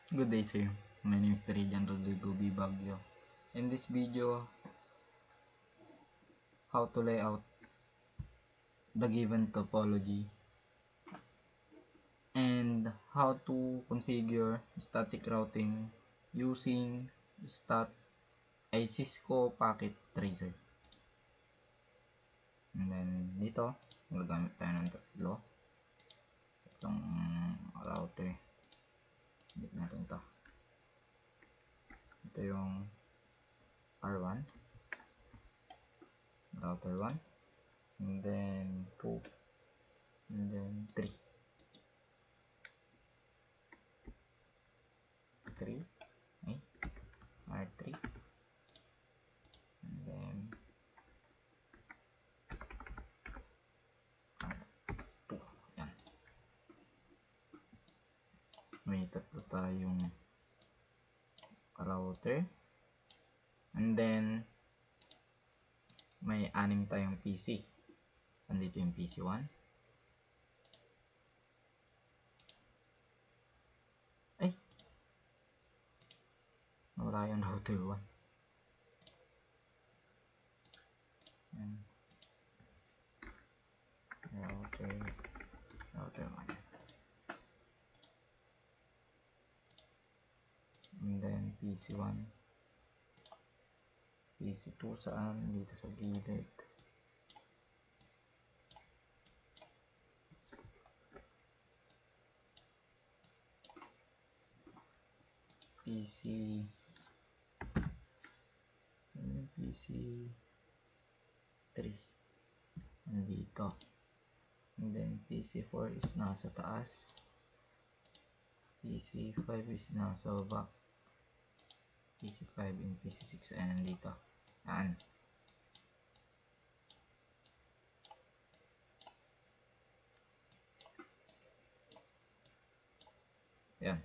Good day sir, my name is Rejan Rodrigo B. Baguio. In this video, how to lay out the given topology and how to configure static routing using Cisco Packet Tracer. And then dito, gagamit tayo ng tatlong router. Edit natin to. Ito yung R1, router 1, and then 2, and then 3. 3, okay, R3, and then R2. Yan. May tatlo tayong router, and then may 6 tayong PC. Andito yung PC1. Ay! Nawala yung router 1. Yan. Router 1. And then PC1. PC2 saan? Dito sa gilid. PC3 nandito, and then PC4 is nasa taas, PC5 is nasa baba, PC5 and PC6 ay nandito. Yan. Yan.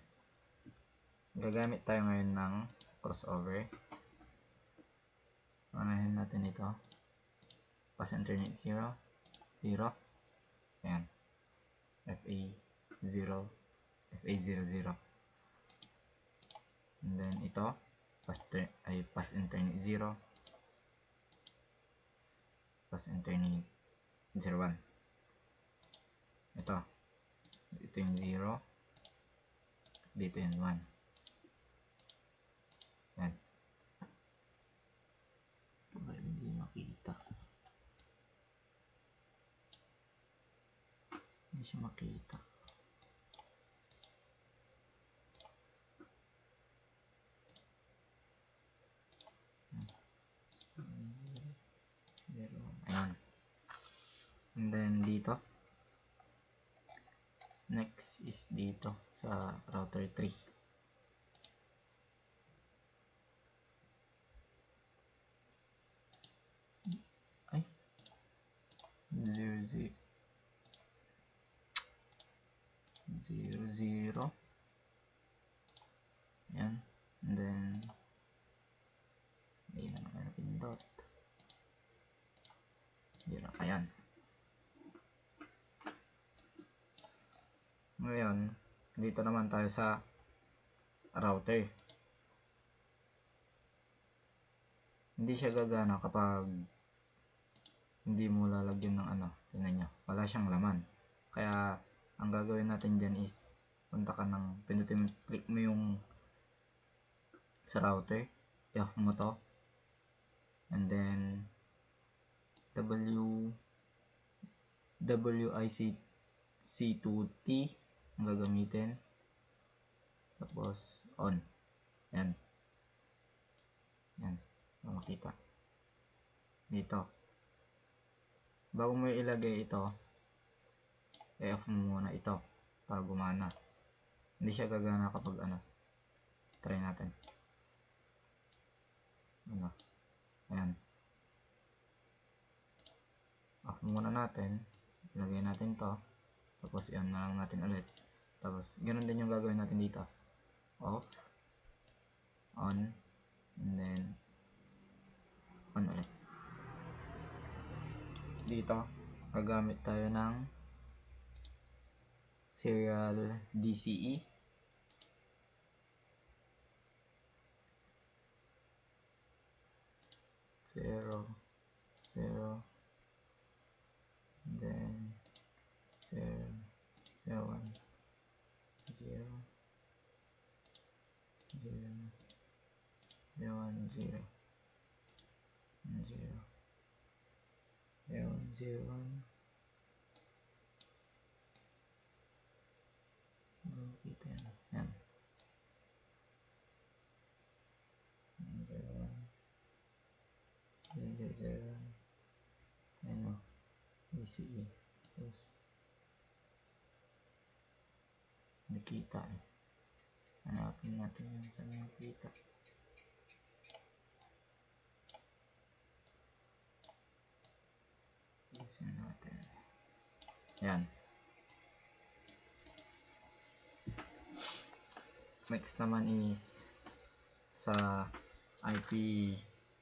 Gagamit tayo ngayon ng crossover. Unahin natin ito. Pass internet 0, 0. Ayan. FA0, FA00. And then ito, pass internet 0, pass internet 01. Ito yung 0, dito yung 1. Yan. Hindi makita. Hindi siya makita. Ayan. And then dito, next is dito sa router 3. Ay, 0, 0. Ayan. And then hindi na naman napindot. 0. Ayan. Ngayon, dito naman tayo sa router. Hindi siya gagana kapag hindi mo lalagyan ng tingnan nyo, wala siyang laman. Kaya ang gagawin natin dyan is punta ka ng, pindutin, click mo yung sa router, i-off mo to, and then WIC2T ang gagamitin, tapos on. Yan. Yan, makita dito. Bago mo ilagay ito, i-off mo muna ito para gumana. Hindi siya gagana kapag try natin. Ayan. Off muna natin, ilagay natin to, tapos i-on na lang natin ulit. Tapos ganoon din yung gagawin natin dito, off, on, and then on ulit. Dito gagamit tayo ng serial DCE 0, 0, then 0, 0, 1, 0, 0, 0, 1, 0, 0, 0, 1, 0, 1. Kita yan. Yan. 0, 1, 0, 0, 1. Ano? BCE. Tapos, nakita eh. Hanapin natin yung saan nakita. Listen natin. Yan. Next naman is sa IP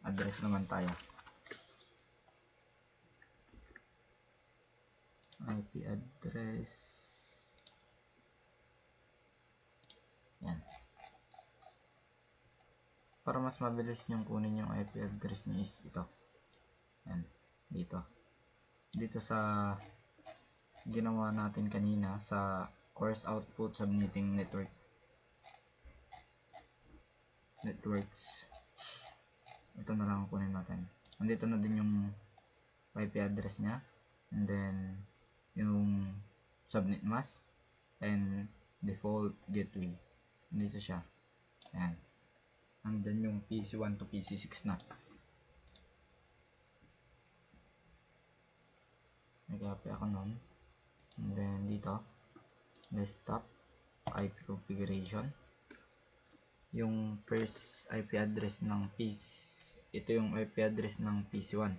address naman tayo. IP address. Yan. Para mas mabilis yung kunin yung IP address niyo is ito. Yan. Dito. Dito sa ginawa natin kanina sa course output subnetting networks. Ito na lang kunin natin. Nandito na din yung IP address nya, and then yung subnet mask and default gateway. Nandito siya. Ayan. And then yung PC1 to PC6 na. Nag-copy ako nun. And then dito, desktop IP configuration. Yung first IP address ng ito yung IP address ng PC1,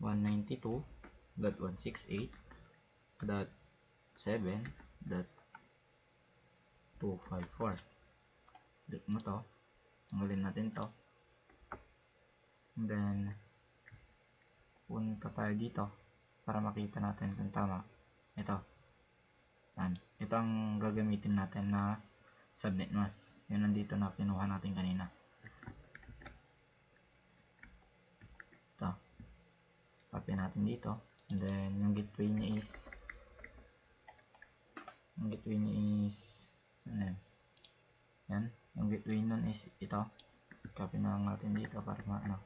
192.168.7.254. Click mo to, tanggalin natin to, and then punta tayo dito para makita natin kung tama. Ito, yan, ito ang gagamitin natin na subnet mask. Yun nandito na kinuha natin kanina. Ito, copy natin dito, and then yung gateway niya is saan yan? Yan, yung gateway nun is ito. Copy na lang natin dito para maano.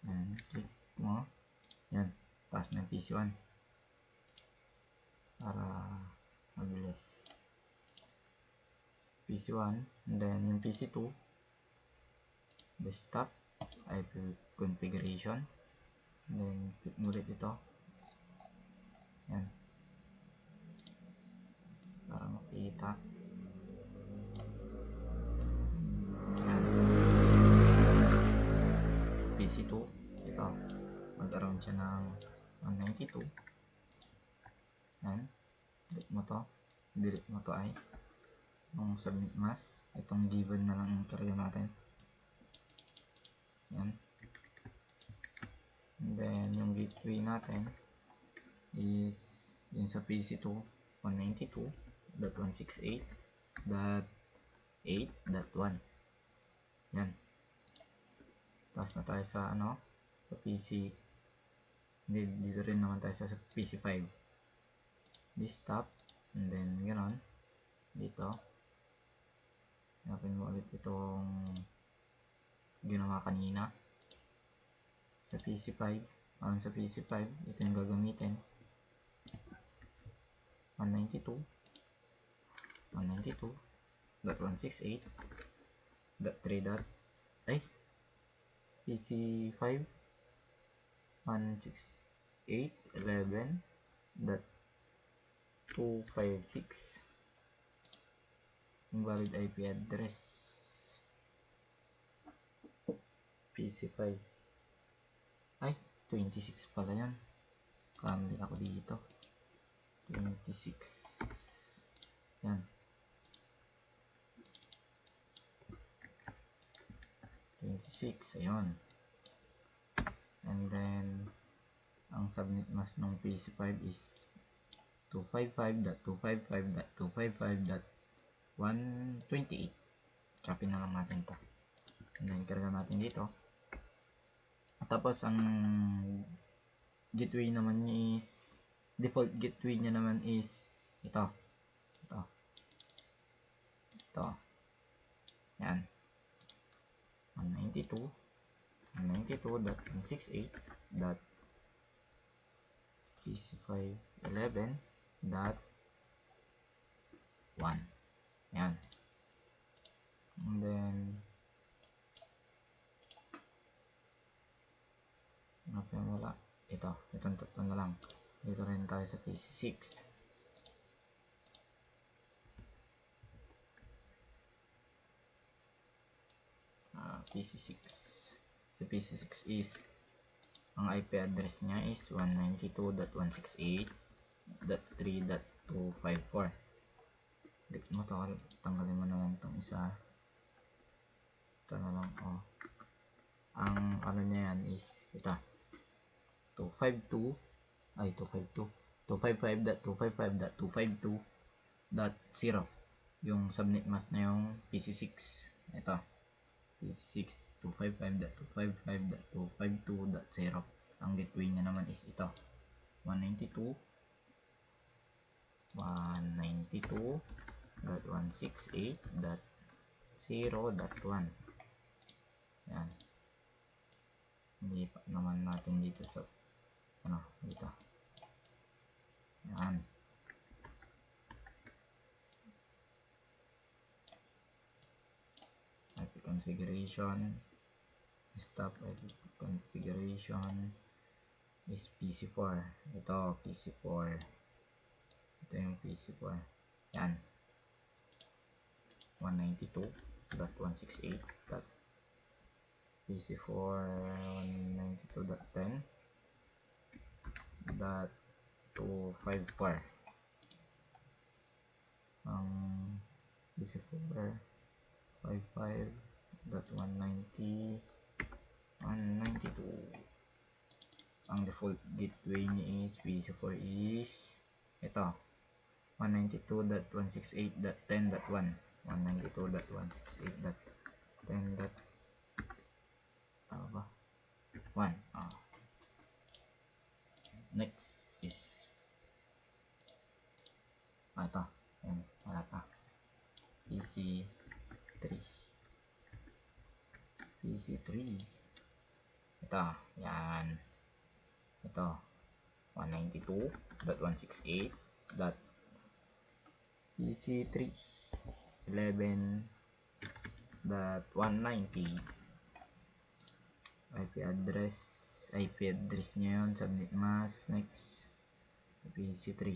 Yan, click mo. Yan, taas na yung PC1 para mabilis. PC1, and then yung PC2, desktop IP configuration, and then click mo ulit ito. Yan, para makita. Yan, PC2, ito, mag-around siya ng 192. Yan, delete mo to ay yung subnet mask. Itong given na lang yung karga natin. Yan, and then yung gateway natin is yun sa PC2, 192.168.8.1. yan, tapos na tayo sa sa PC. Dito rin naman tayo sa PC5, desktop, and then ganoon dito. Hanapin mo ulit itong ginawa kanina sa PC5. Sa PC5, ito yung gagamitin, 192.168.3. PC5 168.11.256 yung valid IP address. PC5 ay 26 pala yan, kamali ako dito. 26, yan, 26, ayun. And then ang subnet mask ng PC5 is 255.255.255.128. Copy na lang natin to, and then karga natin dito. Tapos ang gateway naman niya is, default gateway niya naman is ito. Ito. Yan. 192.168.pc511.1. Yan. And then, ano pa yung wala? Itong tatlo na lang. Dito rin tayo sa PC6. PC6. Sa PC6 is, ang IP address niya is 192.168.3.254. Tanggalin mo na lang itong isa. Ito na lang, ang ano niya yan is ito, 255.255.255.252.0. yung subnet mask na yung PC6. Ito, PC6 255.255.252.0. ang gateway niya naman is ito, 192.168.0.1. yan. Hindi pa naman natin dito sa dito. Yan. IP configuration, stop IP configuration is PC4. Ito PC4. Ito yung PC4. Yan. 192.168. PC4 192.10.254. ang PC4 55.190.192. ang default gateway niya is PC4 is ito, 192.168.10.1. 192.168.10.1. Next is ito, wala pa, PC3. Ito, yan. Ito, 192.168.PC3 11.190. IP address niya yun, subnet mask. Next, PC3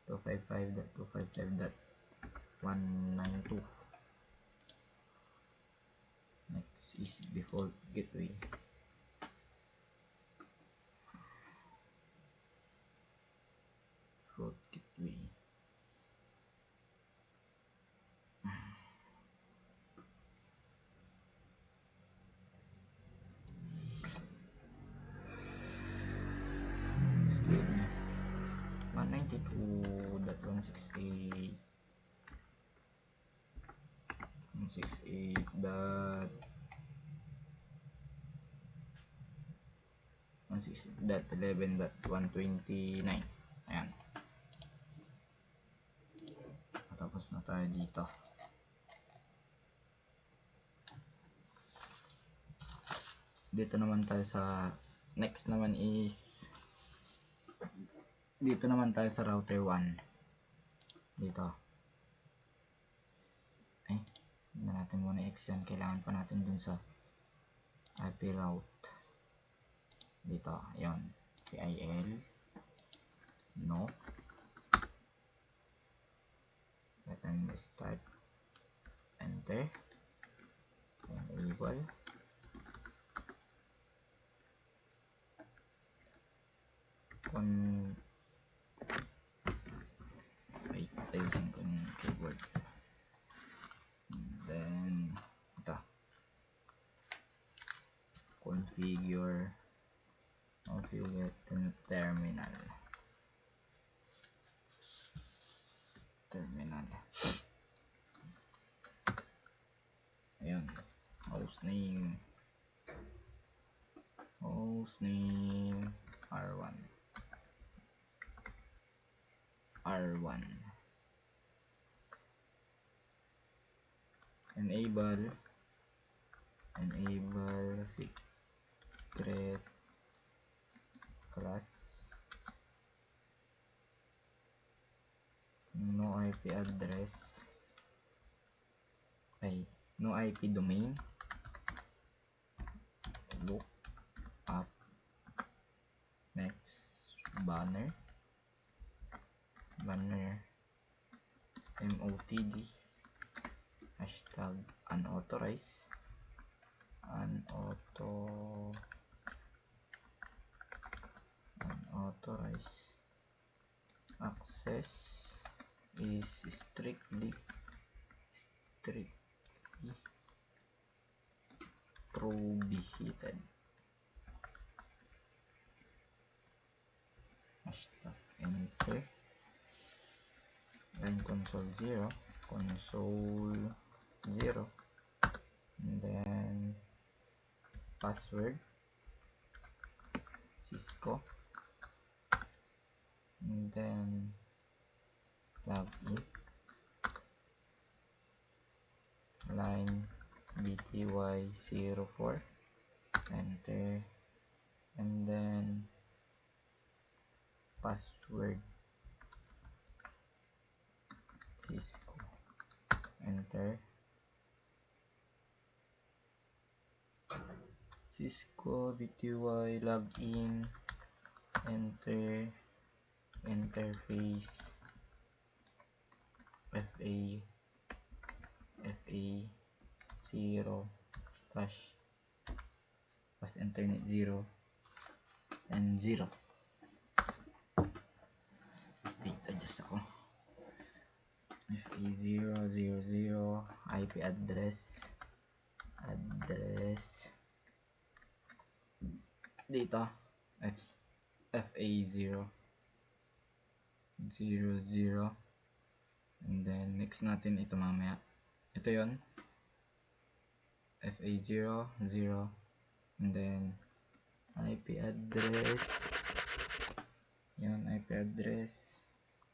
255.255.192. next is default gateway. Excuse me. 192.168 168.11.129. Ayan. Tapos na tayo dito. Dito naman tayo sa next naman is dito naman tayo sa router 1. Dito. Hindi natin muna X yan. Kailangan pa natin dun sa IP route. Dito. Ayan. CIL. No. Let them start. Enter. Enable. Wait, ayusin ko yung keyboard. And then ito, configure terminal. Ayun, host name, hostname R1 enable secret class no IP address no IP domain look up next banner MOTD hashtag unauthorized access is strictly prohibited hashtag enter line console 0 and then password Cisco and then login line bty04 enter and then password Cisco enter Cisco bty login enter interface fa 0 / pas internet 0 and 0 wait adjust ako fa000 IP address dito fa000 and then next natin ito mamaya ito yon fa00 and then IP address yan IP address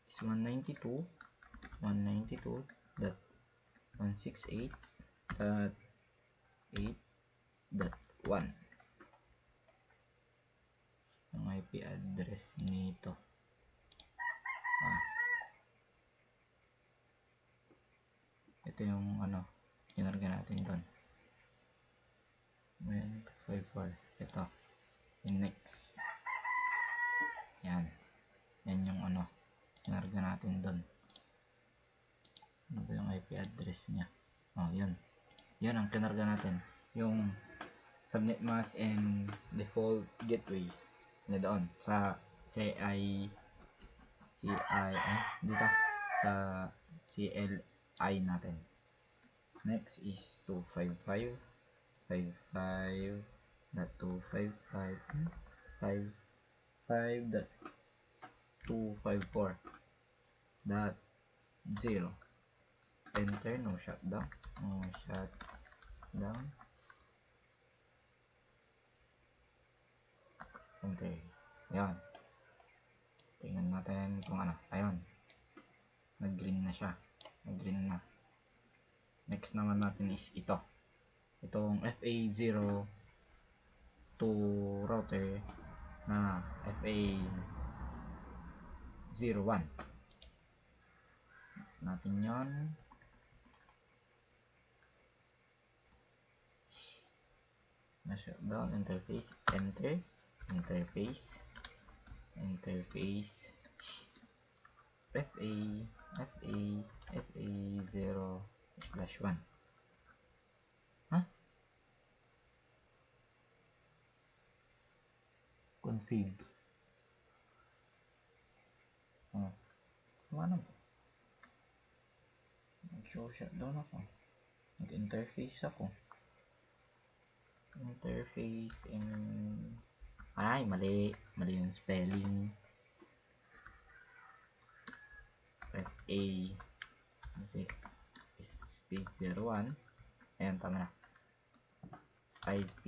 is 192.168.8.1 ang IP address nito ito yung kinarga natin doon 1254 ito yung next yan yung kinarga natin doon ano ba yung IP address nya yun ang kinarga natin yung subnet mask and default gateway na doon sa dito sa CLI natin. Next is 255.255.254.0 enter no shutdown enter yan tingnan natin kung ayun nag green na siya next naman natin is itong FA02 router na FA01 next natin yon na shutdown interface enter interface FA0/1 config ano mag-show shutdown ako mag-interface ako interface and mali yung spelling FA space 01 ayan tama na IP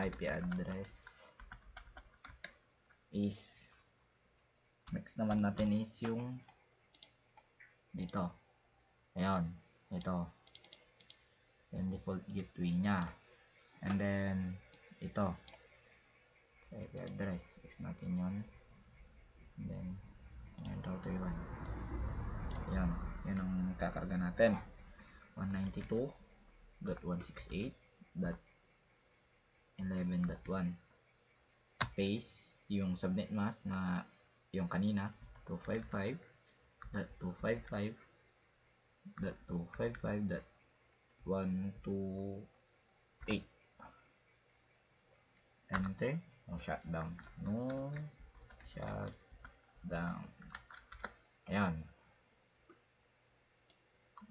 IP address is next naman natin is yung dito. Ayan, ito yung default gateway nya, and then ito sa IP address is natin yun, and then yung router 1. Ayan, yan ang kakarga natin. 192.168.11.1 space yung subnet mask na yung kanina 255.255.128. enter. No shutdown, ayan,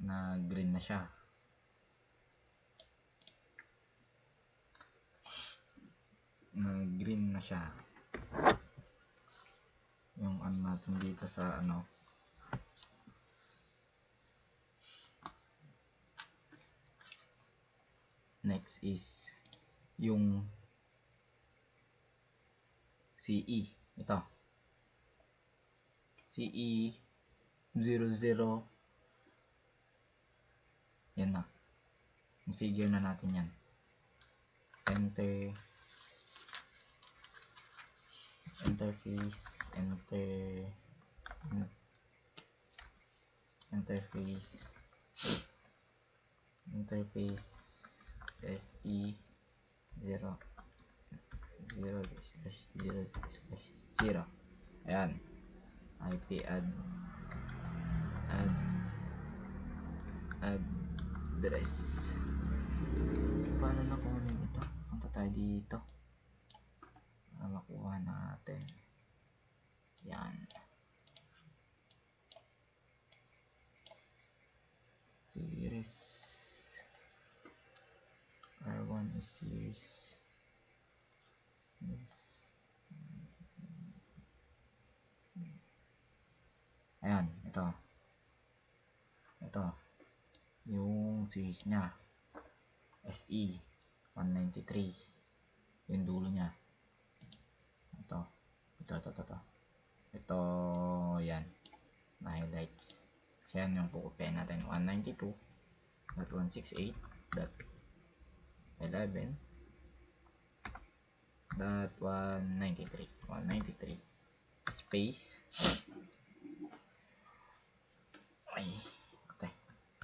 na green na siya. Yung ano natin dito sa ano, next is yung CE. Ito CE 00, yan na, figure na natin yan. Enter, interface, interface SE 0 0/0/0. Ayan, IP address. Paano na kunin ito? Punta tayo dito para makuha natin. Yan, series R1 is series. Yes. Ayan, ito yung series nya SE 193, yung dulo nya. Ito, yan na highlights. So yan yung pukupian natin, 192.168.11.193 space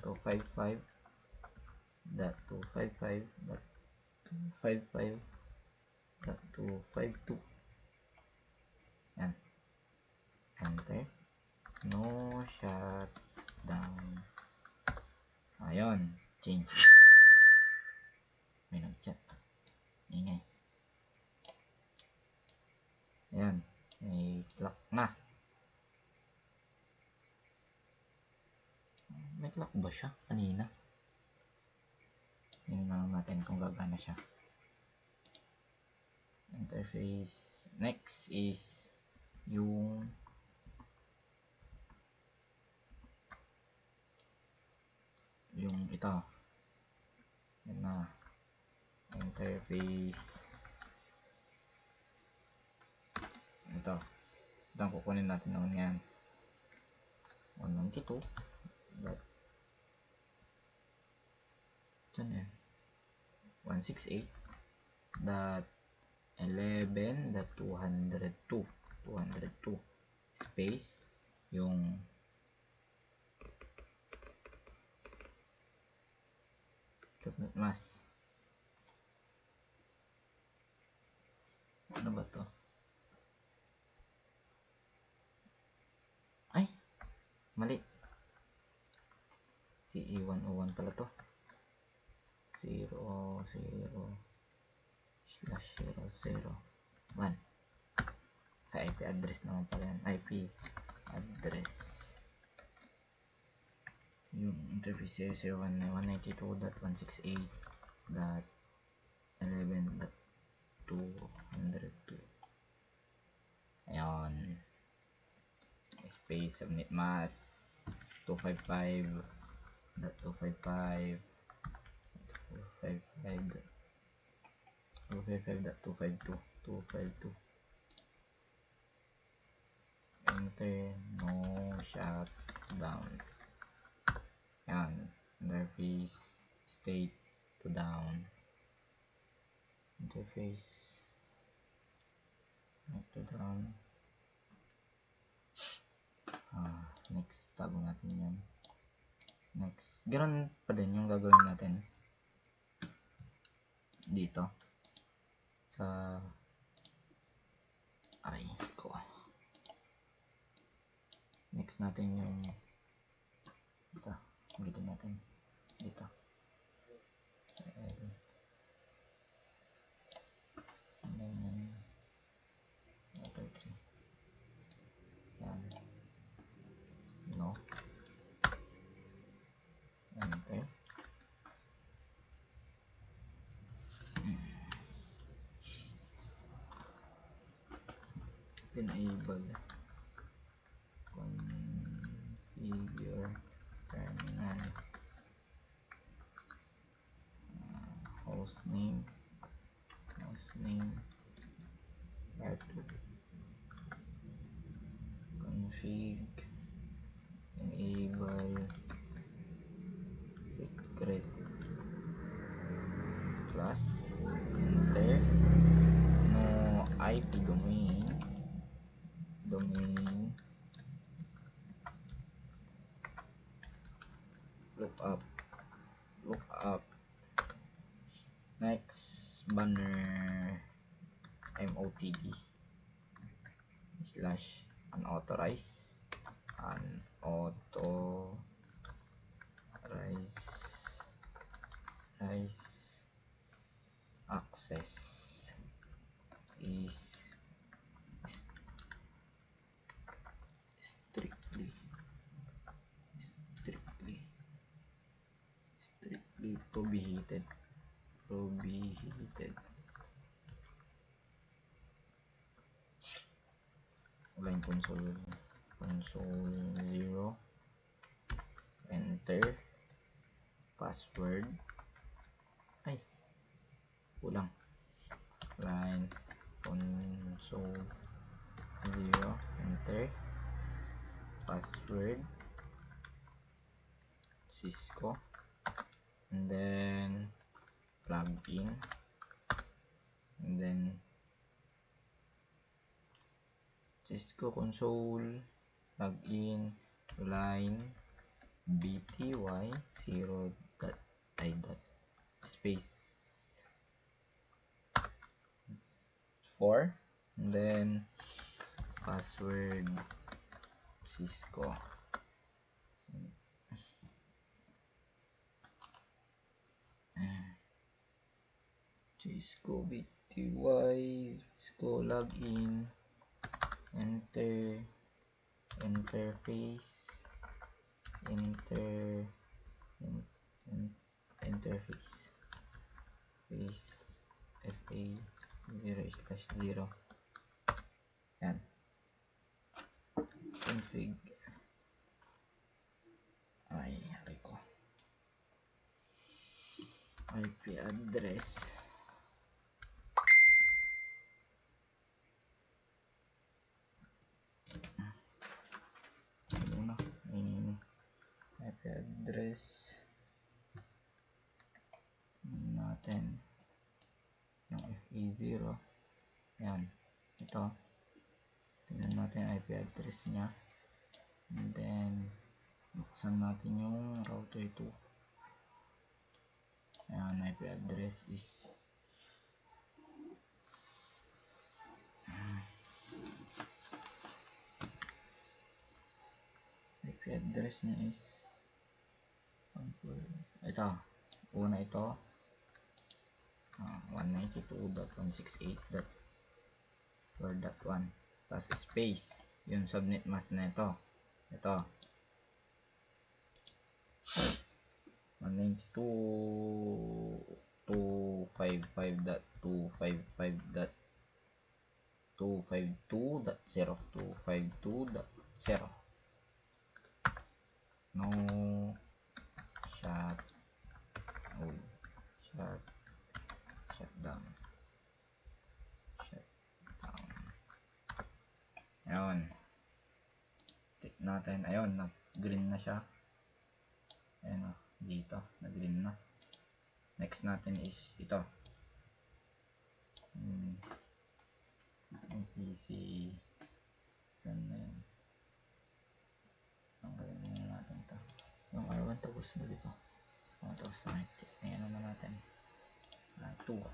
255.255.255.252. yan, enter. No shutdown. Ayun, changes. May nag-chat, ingay. Ayan, may clock na. May clock ba siya kanina? Tingnan natin kung gagana siya. Interface. Next is yung ito. Yan na. Interface. Ito ang kukunin natin noon yan. 192. Saan yan? 168.11.202 space yung subnet mask. Ano ba to? Ay, mali. CE101 pala to. 00/001 sa IP address naman pala yan. IP address yung interface 00192.168.11.202. ayan, space subnet mask 255.255.255 255.252 enter, no shutdown. Yan, interface state to down, interface to down. Next, tago natin yan. Next, ganoon pa din yung gagawin natin dito sa aray ko. Next natin yung ito, dito natin dito. And then water 3. Yan. No. Enter. Enable. Configure terminal. Hostname. R2. Config. Enable. Secret class. Enter. No IP domain. Lookup. Next banner motd / unauthorized access is strictly prohibited. Line console 0. Enter. Password. Ay, kulang. Line console 0. Enter. Password Cisco. And then plug in. And then Cisco console login line bty 0.i space 4, and then password Cisco. Cisco bty Cisco login. Enter. Interface. Face fa 0/0. Yan. Config. Ay, hari ko. IP address. IP address natin yung FE0. Yan. Ito. Tingnan natin IP address nya. And then buksan natin yung router 2. Ayan, IP address is IP address niya is ito. Una ito 192.168.4.1 tapos space yung subnet mask na ito 192.255.252.0 no shutdown. natin. Ayun, nag-green na siya. Ayun o, dito, nag-green na. Next natin is ito. Yung PC. Saan na yun? Ang gawin na natin ito. Yung R1 tapos na, di ba? Tapos na, ayan naman natin. R2.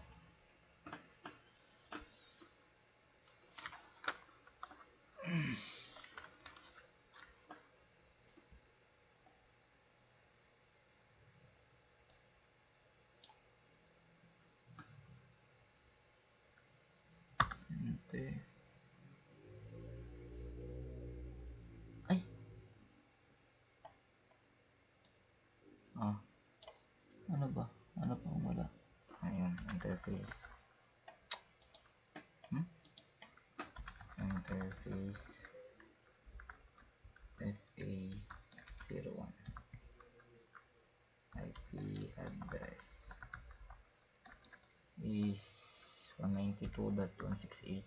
Ay! Ano ba? Ano pa wala? Ayan, interface. Interface FA01 IP address is 192.168.10.1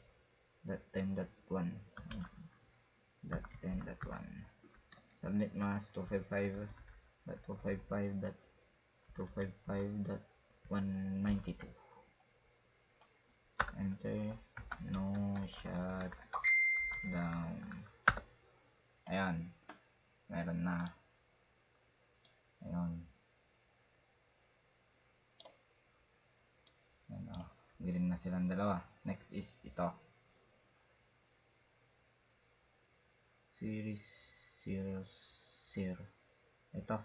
subnet mask 255.255.255.192. Enter. No shutdown. Ayan, meron na. Ayun. Ayan o, green na silang dalawa. Next is ito. Series 00. Ito.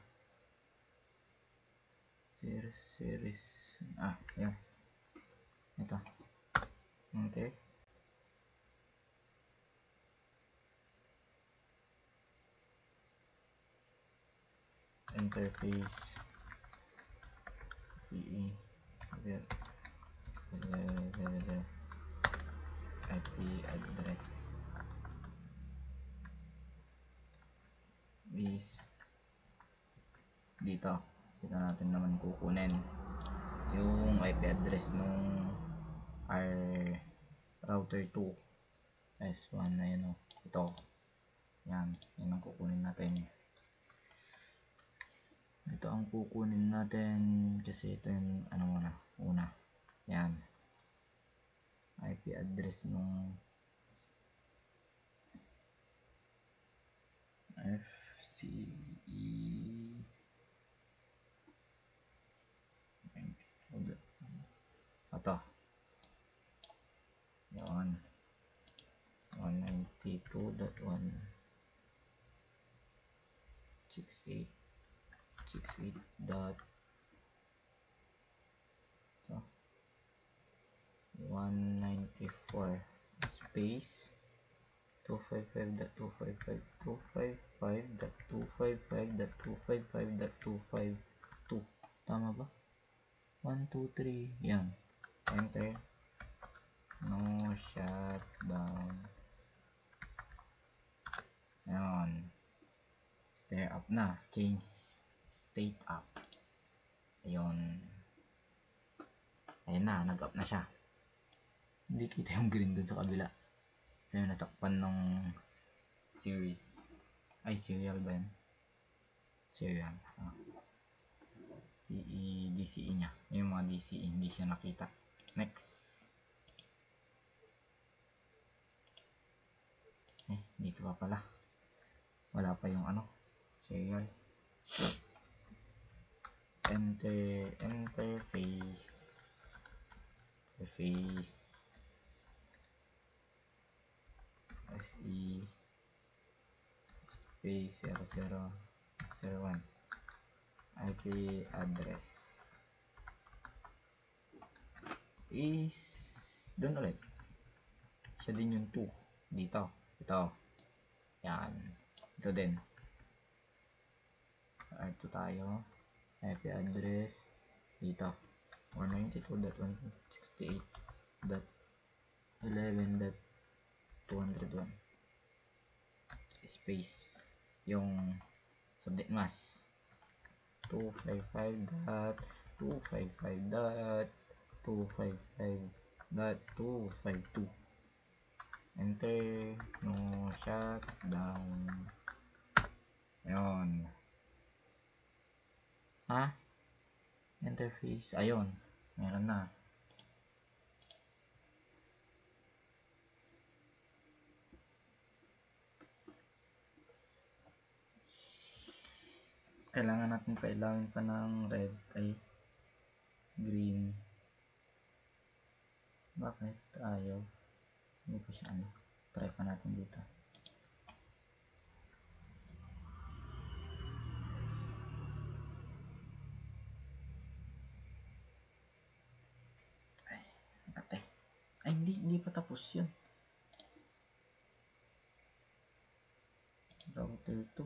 Series. Yan. Ito. Okay. Interface CE 000 IP address is dito natin naman kukunin yung IP address nung router 2 S1 na yun o. Ito yan ang kukunin natin. Ito ang kukunin natin kasi ito yung una yan IP address nung FTE ito yan 192.168 dot 194 space 255.255.255.255.252. Tama ba? 1, 2, 3. Yan. Enter. No shutdown. Yan. Stay up na. Change state up. Ayun. Ayan na. Nag-up na siya. Hindi kita yung green dun sa kabila. So yung natakpan ng series. Ay, serial ba yan? Serial. CE, DCE nya. Yung mga DCE, hindi siya nakita. Next. Dito pa pala. Wala pa yung serial. Interface SE space 0001 IP address is doon ulit. Siya din yung 2 dito. Ito. Yan. Ito din. R2 tayo. IP address dito 192.168.11.201 space yung subnet mask 255.255.255.252. Enter. No shutdown. Ayun. Ha? Interface. Ayun. Meron na. Kailangan natin pailawin pa ng red ay green. Bakit ayaw? Hindi ko siya ano. Try pa natin dito. Ay, ate. Ay, hindi pa tapos yun. Router 2.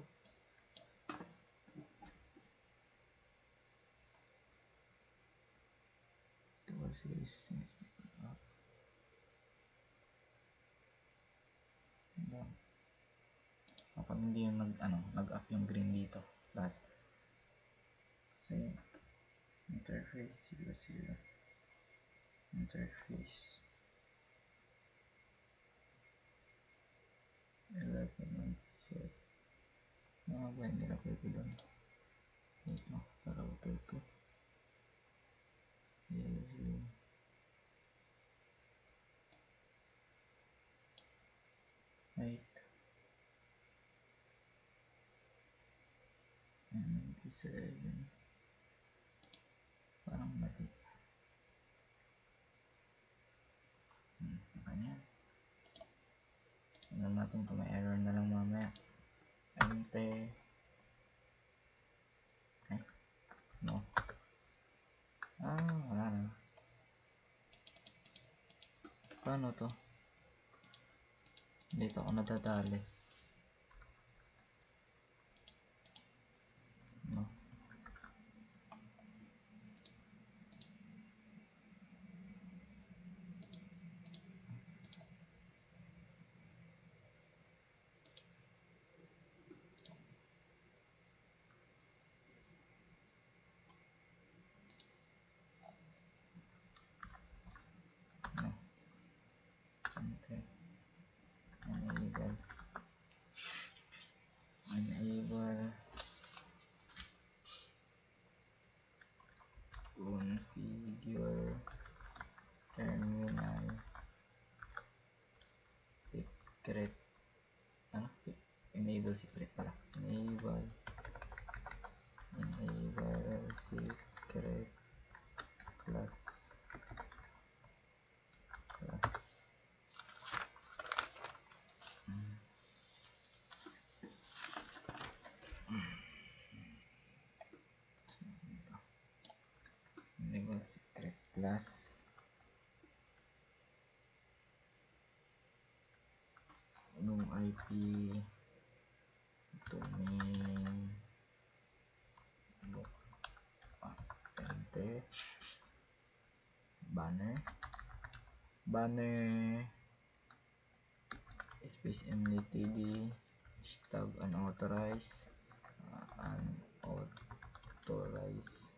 Kapag hindi yung nag-up yung green dito, lahat. Kasi, interface, sila. Interface. 11.7. Mga ba yung nilagay ko doon? Wait mo, sa router 2. Yellow. Wait. 97. Parang mati. Makanya. Tignan natin kung may error na lang mamaya. Enter. Ay. No. Wala na. Paano to? Dito ako nadadali. No. Enter. Enable. Configure terminal secret. Enable secret pala. Enable secret class. Enable secret class. Anong IP domain enter banner space mltd hashtag unauthorized authorized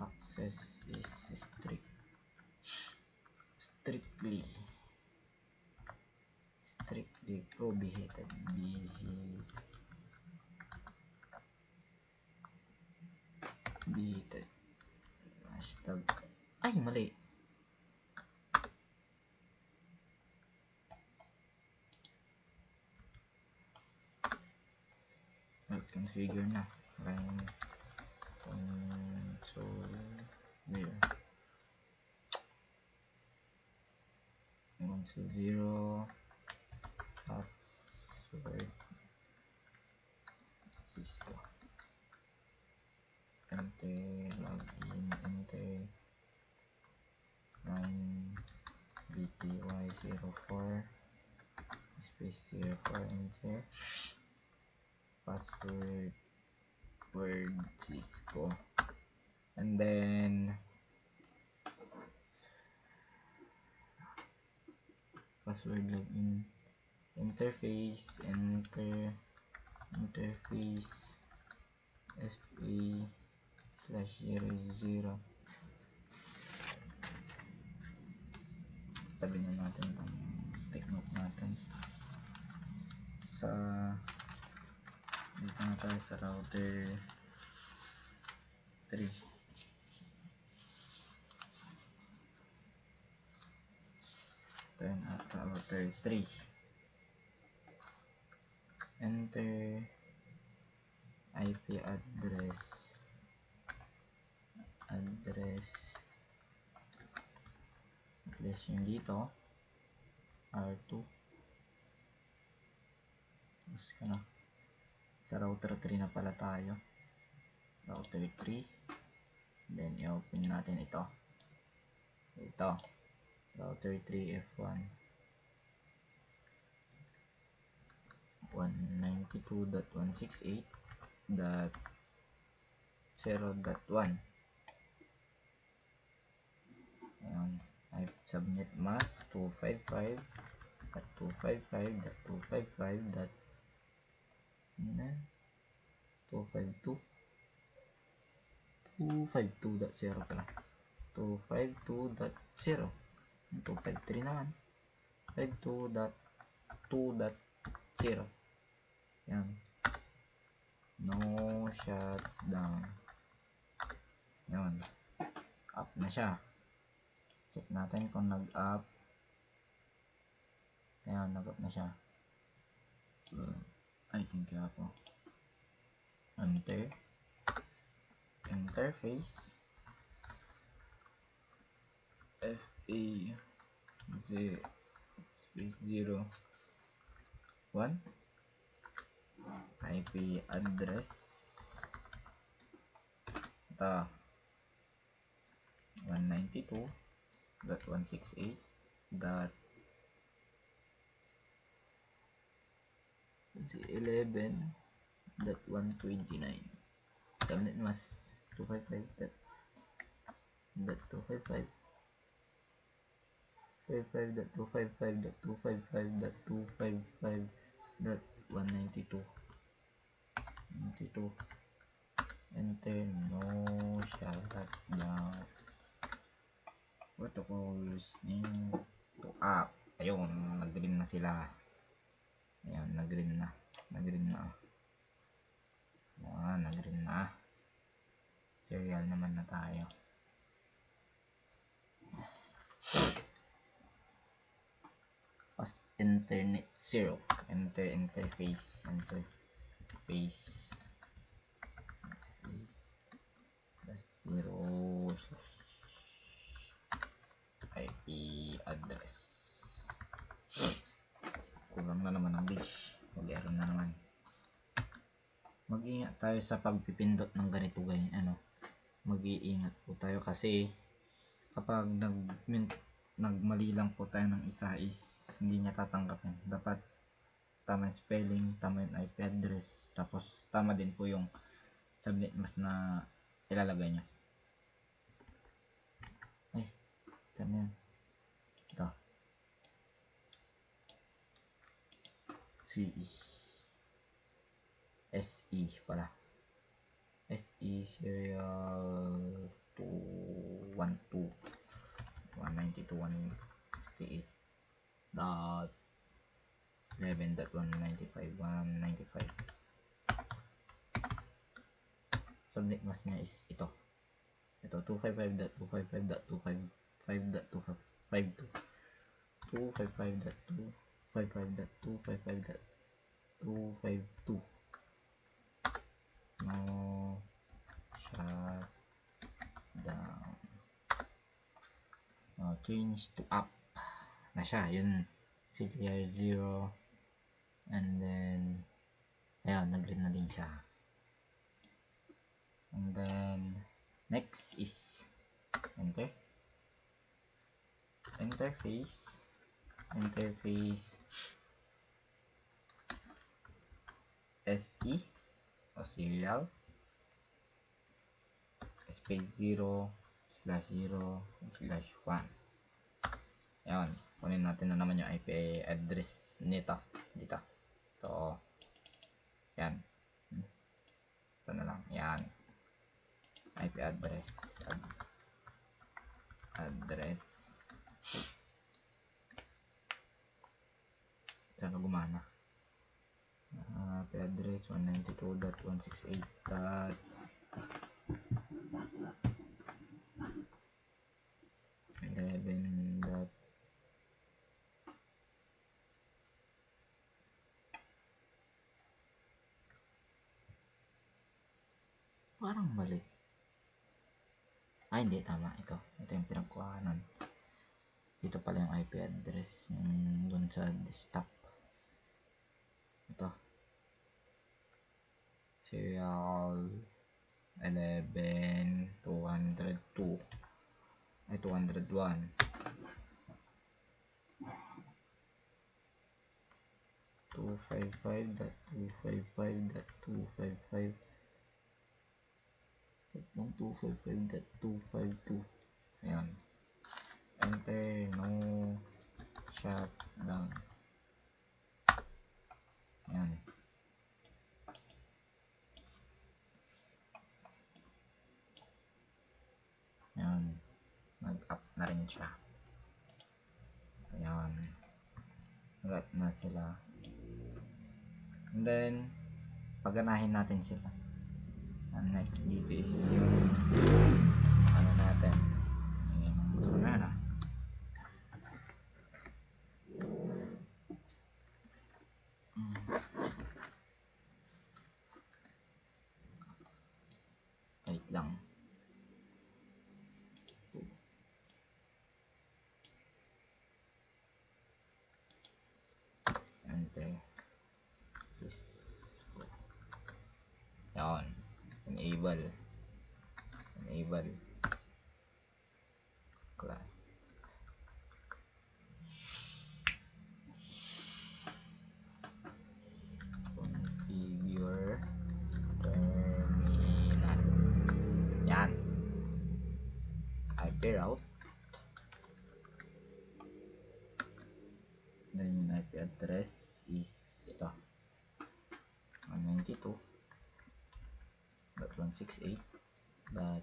access is strictly prohibited. Hashtag ay mali. Configure na line console there console 0 password Cisco enter login enter line bty04 space 04 enter password word Cisco and then password login interface interface fa/00 tabi na natin itong take note natin. Dito na tayo sa router 3. Ito yun at router 3. Enter IP address at least yung dito R2. Mas ka na sa router 3 na pala tayo, router 3. Then i-open natin ito router 3 F1 192.168.0.1. Ayan, I subnet mask 255.255.252.252.0 pala, 252.0. 253 naman, 52.2.0. yan, no shutdown. Yun, up na siya. Check natin kung nag-up. Ayan, nag-up na siya. I think kaya po. Enter. Interface. FA 0 1. IP address. Ito. 192.168.11.129. Subnet mask 255.255. 55.255.255.192. Enter, no shutdown. Protocols to app. Ayun, nag-green na sila. Ayun, nag-green na. Ayan, nag-green na. Serial naman na tayo. Pas internet 0. Enter interface. Interface. /0 IP address. Kulang na naman ang dish. Mag-error na naman. Mag-ingat tayo sa pagpipindot ng ganito ganyan, mag-iingat po tayo kasi kapag nagmali lang po tayo ng isa is hindi niya tatanggapin. Dapat tama yung spelling, tama yung IP address, tapos tama din po yung subnet mask na ilalagay niya. Saan yan? Ito. CE SE pala. SE serial 212 192.168.11.195. Subnet mask niya is ito 255.255.255.252 255.255.255.252. no shutdown. Change to up na siya, yun CTR 0, and then ayun, nag-green na din siya. And then next is enter interface SE o serial space 0/0/1. Ayan, kunin natin na naman yung IP address nito dito. So yan, ito na lang, yan IP address Sana gumana. IP address 192.168.11. Parang mali. Hindi, tama. Ito yung pinagkuhanan. Dito pala yung IP address dun sa desktop. Ito. Serial 11.202 ay 201. 255.255.255. 255.252. Ayan. Enter. No shutdown. Ayan. Ayan. Nag-up na rin siya. Ayan. Nag-up na sila. And then, paganahin natin sila. And next dito is yung ano natin. Ito na yan Wait lang. Enter. Cisco. Yan. Enable. Class. Configure terminal. Yan. IP route. Then yung IP address is ito. 192.168.0.0.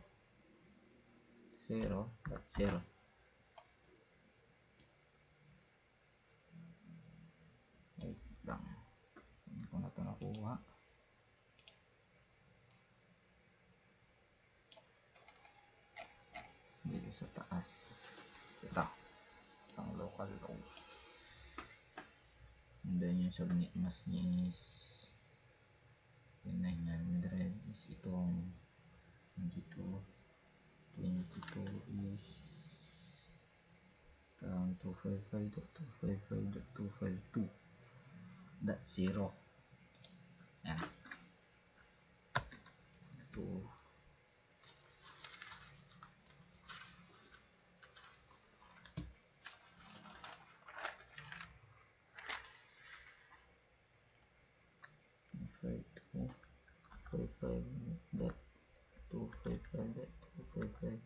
Wait lang. Saan ko na ito nakuha? Dito sa taas. Ito. Ang local host. And then yung subnet mask niya is 900 is itong 22 is 255.255.252.0. Yan. 2 255.255.255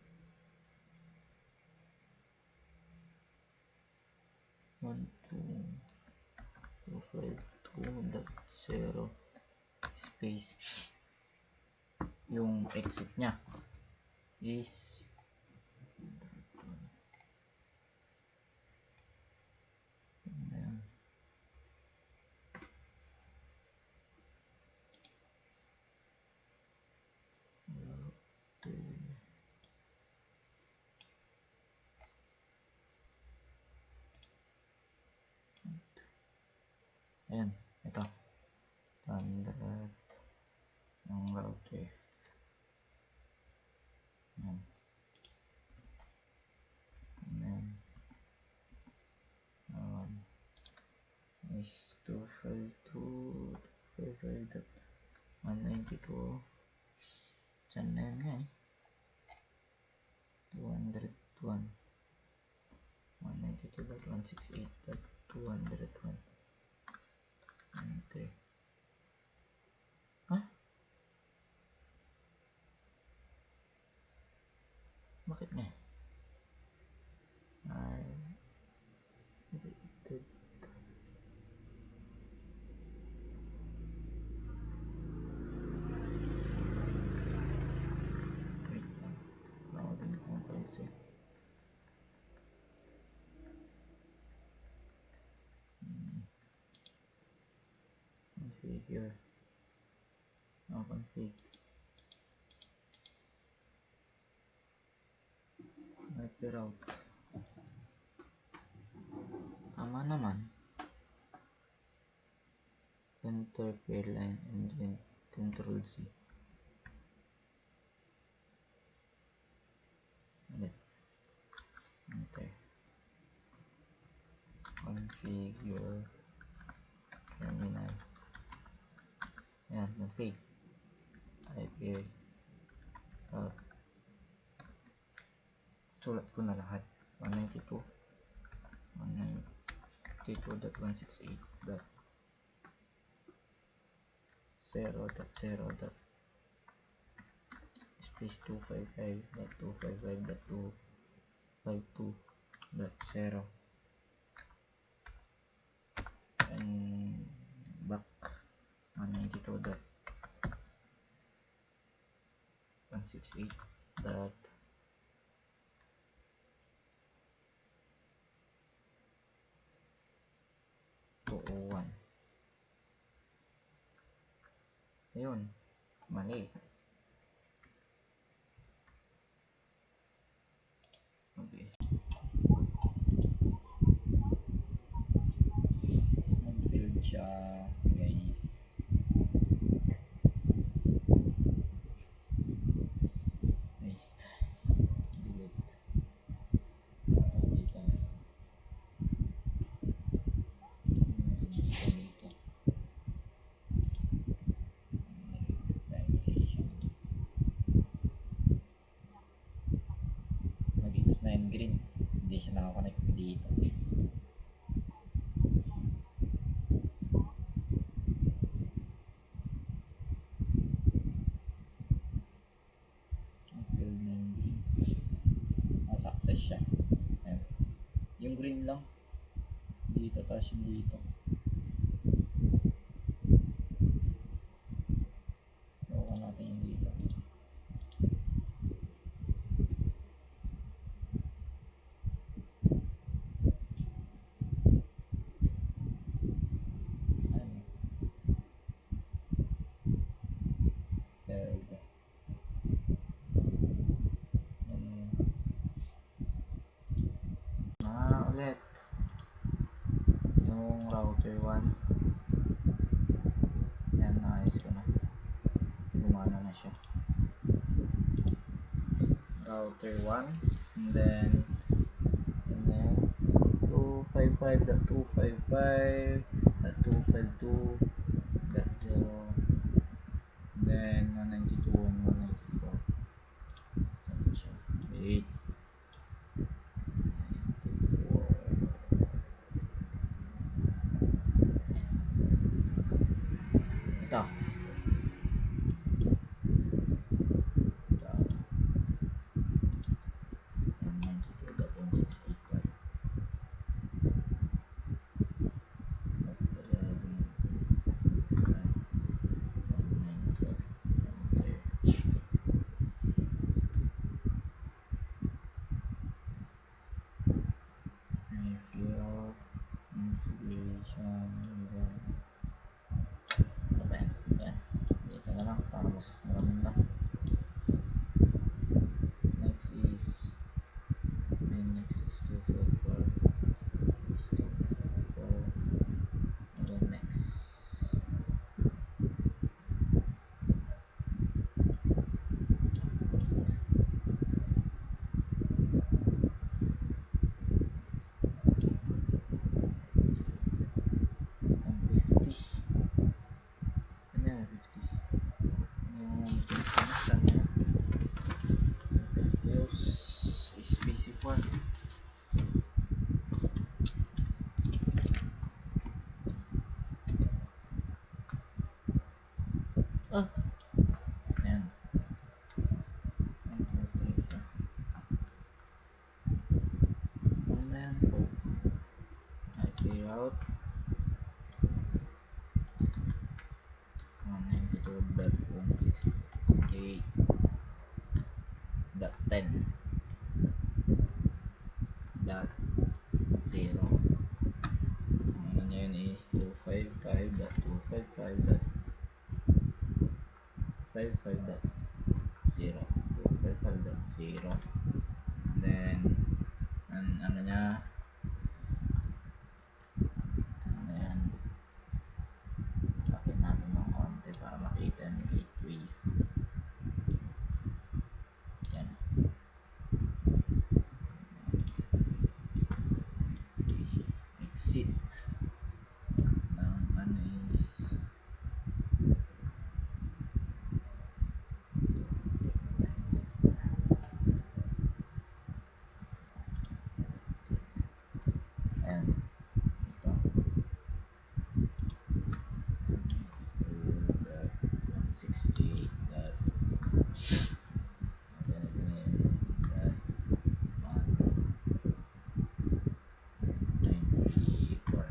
12.252.0 space. Yung exit nya is ayan, ito standard ng router. Ayan. Is 252.192. Saan na yun nga 201. 192.168.201. Enter. Bakit nga? Deleted. Wait lang. Nakutin ko ang kasi. configure, config, IP route, tama naman, enter pair line and then control C, ulit, enter, configure, terminal, yan, config, IP route, sulat ko na lahat, 192.168.0.0. Space 255.255.252.0 and back 192.168.201. Ayun, mali. Okay. Nag-build siya, guys. Wait. Delete. Dito. Dito. Mag-its 9 green. Hindi siya nakakonect dito. Field 9 green. Success siya. Ayan. Yung green lang. Dito, tapos yung dito. Nakuha natin yung dito. Ulit yung router 1, yan, naayos ko na, gumana na siya, router 1, and then 255.255.252.0, and then 192.194. saan siya? Wait, 94. Ito. Ito. 192.168. Configuration, ano ba yan? Yan, dito na lang para mas maganda. Next is 244, and then next. Ah, ayan. Ano na yan po? IP route 192.168.10.0. Ano na yun is 255.255.555.0 255.0. Then ano niya, ayan, lapit natin ng konti para makita yung gateway. Yan. Exit ng ano is ayan, ito 168.194.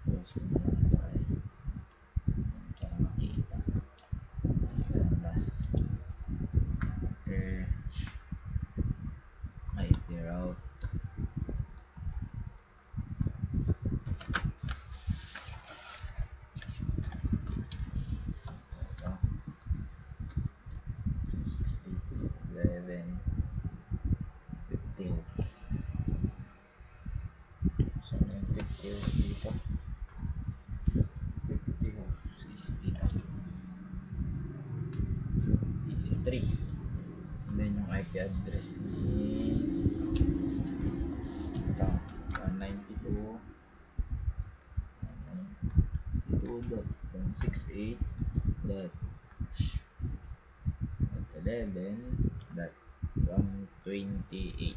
Close ko na lang tayo para makita ang last. Okay, IP route. Ito 680, 50 host. Saan yung 50 host dito? 50 host is dito, PC3. And then yung IP address is ito, 192.168.11.128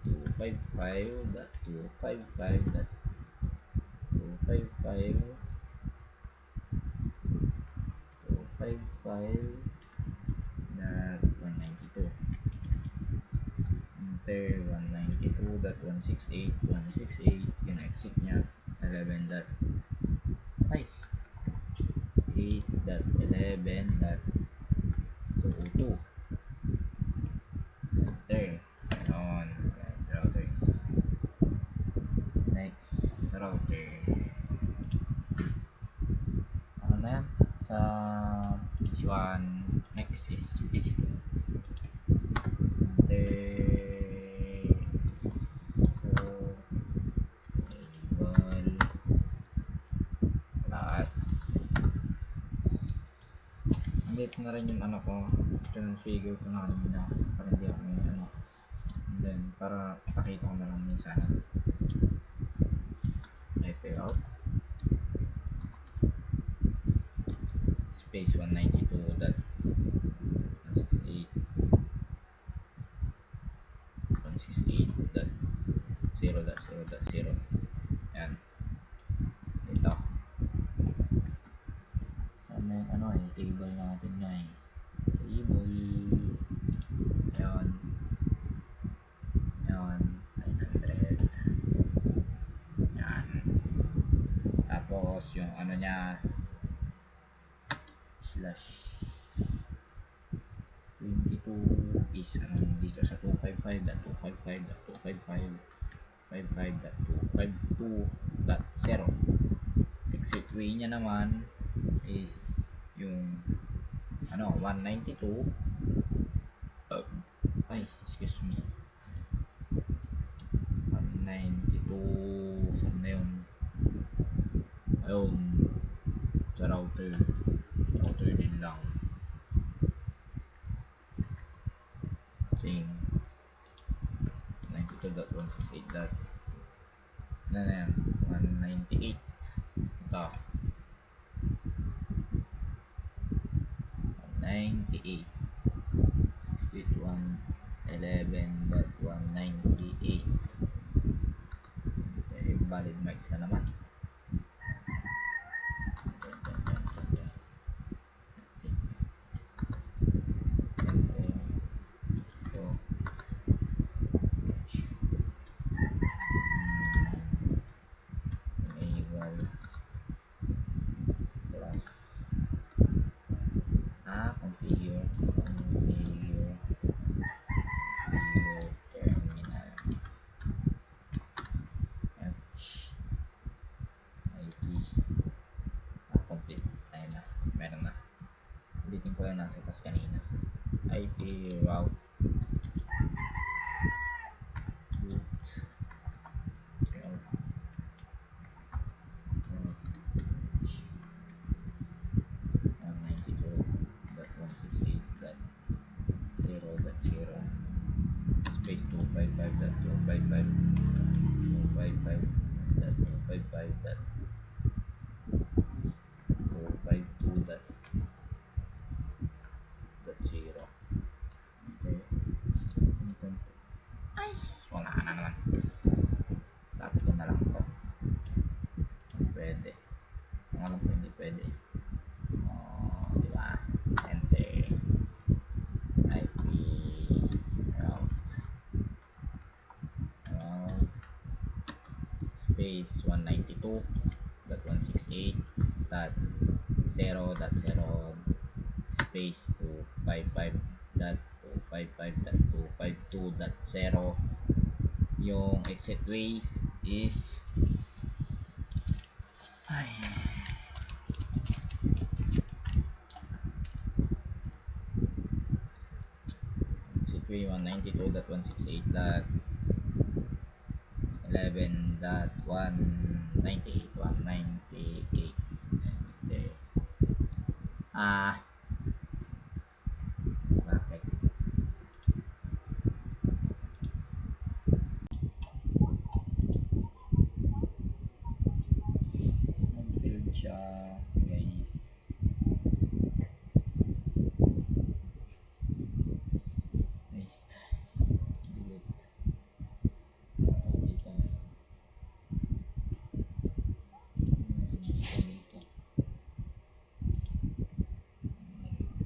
255.255.255.192. Enter 192.168.168. Yung exit nya 8.11.202. Enter. Ayun, router is next router. Ano na yan? Sa PC1, next is PC2. Enter. Enable. Last. Nandito na rin yung ano ko. Configure ko na kanina para hindi ako may ano. And then, para pakita ko na lang minsan IP out space 192.168.168.0.0.0. Yan. Ito. Ano yung ano eh, table natin nga eh. Table. Yan. Yan. 900. Yan. Tapos yung ano niya slash 22 is ano dito sa 255.255.255.252.0. Exit way niya naman is yung ano 192. Ay, excuse me. 192 saan na yun? Ayun, sa router din lang. Same 92.168. Ano na yan? 198. Ito 198 681.11.198. Valid mics na naman. Cisco enable plus configure terminal. ko lang nasa taas kanina. IP route root 192.168.0.0 space 255.255.255.252.0. Ay, wala na naman. Tapos ko na lang to. Pwede. Kung alam ko hindi pwede. Diba? Enter. IP route space 192.168.0.0 space 255.255.252.0. Yung exit way is exit way 192.168.11.198. Okay. Bakit? Nag-build siya, guys. Wait. Delete. Dito. Dito.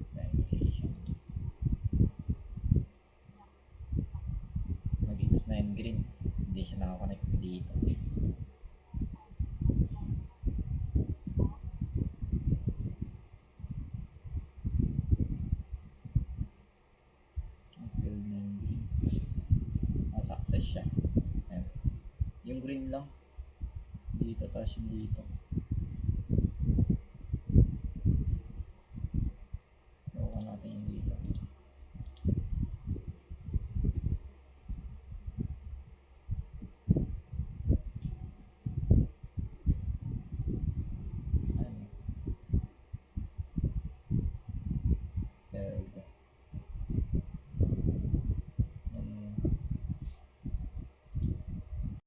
Citation. Mag-X9 green. Hindi siya nakakonect dito. Nag-build na yung green. Success siya. Ayan. Yung green lang. Dito, tapos yung dito.